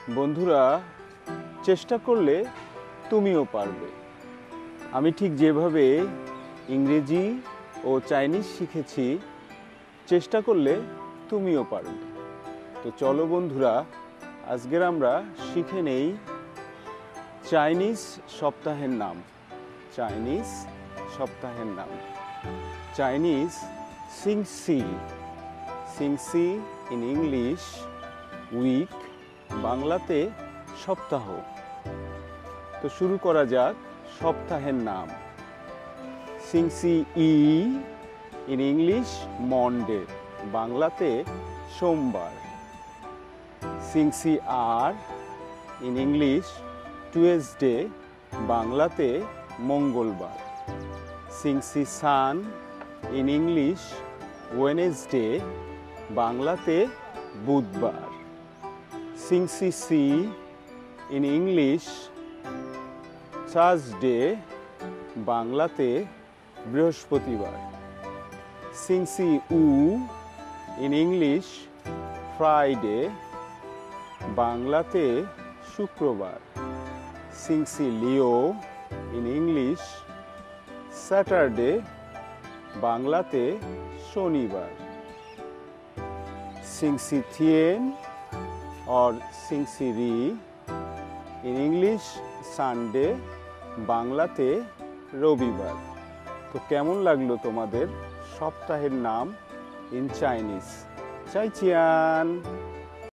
বন্ধুরা, চেষ্টা করলে তুমিও পারবে। আমি ঠিক যেভাবে ইংরেজি ও চাইনিজ শিখেছি, চেষ্টা করলে তুমিও পারবে। তো চলো বন্ধুরা, আজকের আমরা শিখে নেই চাইনিজ সপ্তাহের নাম। চাইনিজ সপ্তাহের নাম চাইনিজ সিংসি। সিংসি ইন ইংলিশ উইক, বাংলাতে সপ্তাহ। তো শুরু করা যাক সপ্তাহের নাম। সিংসি ই ইন ইংলিশ মন্ডে, বাংলাতে সোমবার। সিংসি আর ইন ইংলিশ টুয়েসডে, বাংলাতে মঙ্গলবার। সিংসি সান ইন ইংলিশ ওয়েনেসডে, বাংলাতে বুধবার। সিংসি সি ইন ইংলিশ থার্সডে, বাংলাতে বৃহস্পতিবার। সিংসি উ ইন ইংলিশ ফ্রাইডে, বাংলাতে শুক্রবার। সিংসি লিও ইন ইংলিশ স্যাটারডে, বাংলাতে শনিবার। সিংসি থিয়েন और সিংসি রি ইন ইংলিশ সানডে, বাংলাতে রবিবার। তো কেমন লাগলো তোমাদের সপ্তাহের নাম ইন চাইনিজ? চাইচিয়ান।